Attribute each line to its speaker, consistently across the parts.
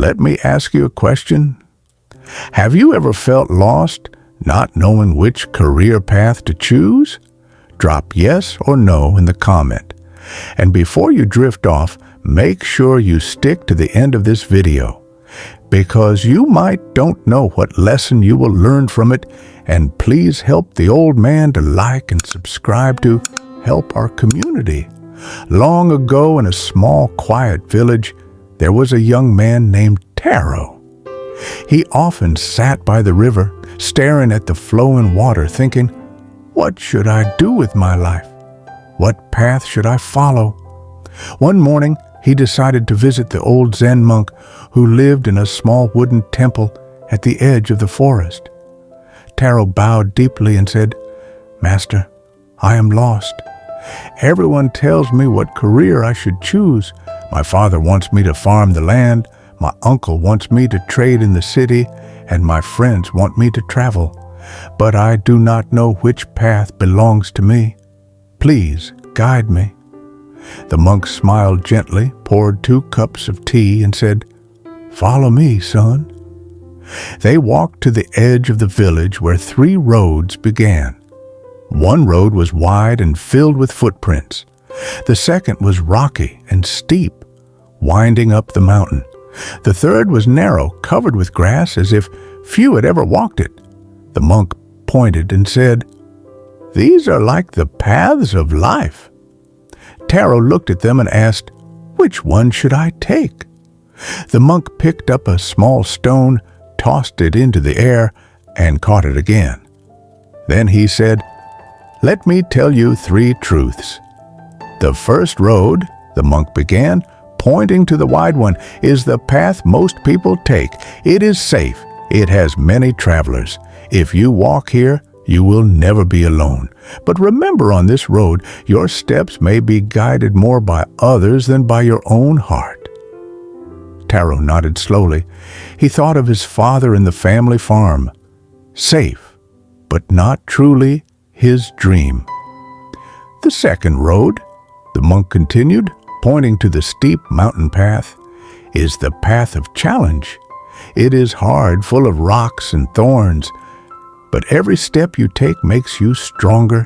Speaker 1: let me ask you a question. Have you ever felt lost, not knowing which career path to choose? Drop yes or no in the comment. And before you drift off, make sure you stick to the end of this video, because you might don't know what lesson you will learn from it, and please help the old man to like and subscribe to help our community. Long ago in a small, quiet village, there was a young man named Taro. He often sat by the river, staring at the flowing water, thinking, what should I do with my life? What path should I follow? One morning, he decided to visit the old Zen monk who lived in a small wooden temple at the edge of the forest. Taro bowed deeply and said, "Master, I am lost. Everyone tells me what career I should choose. My father wants me to farm the land, my uncle wants me to trade in the city, and my friends want me to travel. But I do not know which path belongs to me. Please guide me." The monk smiled gently, poured 2 cups of tea, and said, "Follow me, son." They walked to the edge of the village where 3 roads began. One road was wide and filled with footprints. The second was rocky and steep, winding up the mountain. The third was narrow, covered with grass as if few had ever walked it. The monk pointed and said, "These are like the paths of life." Taro looked at them and asked, "Which one should I take?" The monk picked up a small stone, tossed it into the air, and caught it again. Then he said, "Let me tell you 3 truths. The first road," the monk began, pointing to the wide one, "is the path most people take. It is safe. It has many travelers. If you walk here, you will never be alone. But remember, on this road, your steps may be guided more by others than by your own heart." Taro nodded slowly. He thought of his father and the family farm. Safe, but not truly his dream. "The second road," the monk continued, pointing to the steep mountain path, "is the path of challenge. It is hard, full of rocks and thorns, but every step you take makes you stronger.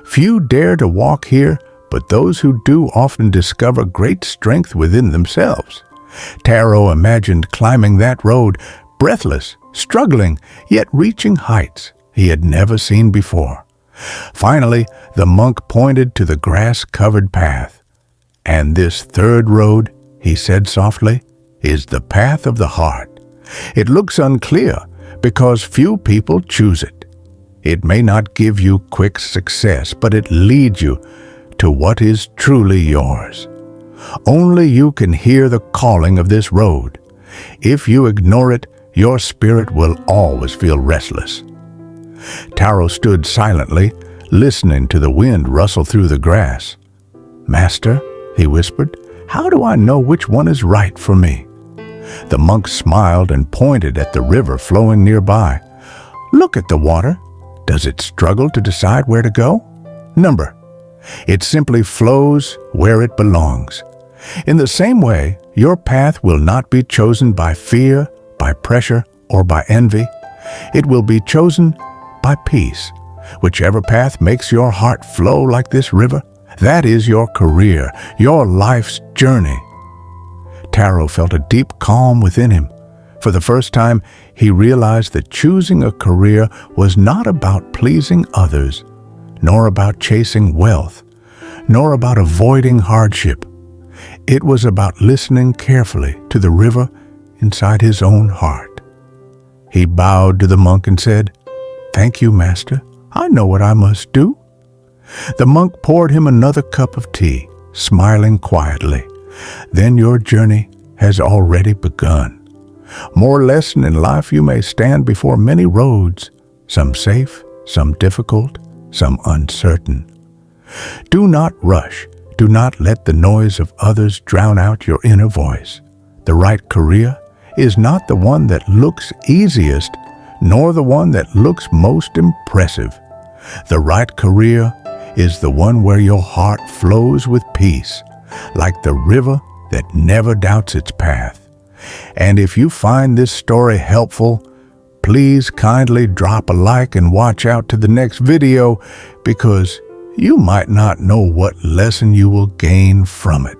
Speaker 1: Few dare to walk here, but those who do often discover great strength within themselves." Taro imagined climbing that road, breathless, struggling, yet reaching heights he had never seen before. Finally, the monk pointed to the grass-covered path. "And this third road," he said softly, "is the path of the heart. It looks unclear because few people choose it. It may not give you quick success, but it leads you to what is truly yours. Only you can hear the calling of this road. If you ignore it, your spirit will always feel restless." Taro stood silently, listening to the wind rustle through the grass. "Master," he whispered, "how do I know which one is right for me?" The monk smiled and pointed at the river flowing nearby. "Look at the water. Does it struggle to decide where to go? Number. It simply flows where it belongs. In the same way, your path will not be chosen by fear, by pressure, or by envy. It will be chosen by peace. Whichever path makes your heart flow like this river, that is your career, your life's journey." Taro felt a deep calm within him. For the first time, he realized that choosing a career was not about pleasing others, nor about chasing wealth, nor about avoiding hardship. It was about listening carefully to the river inside his own heart. He bowed to the monk and said, "Thank you, Master. I know what I must do." The monk poured him another cup of tea, smiling quietly. "Then your journey has already begun. More or less in life you may stand before many roads, some safe, some difficult, some uncertain. Do not rush. Do not let the noise of others drown out your inner voice. The right career is not the one that looks easiest, nor the one that looks most impressive. The right career is the one where your heart flows with peace, like the river that never doubts its path. And if you find this story helpful, please kindly drop a like and watch out to the next video, because you might not know what lesson you will gain from it.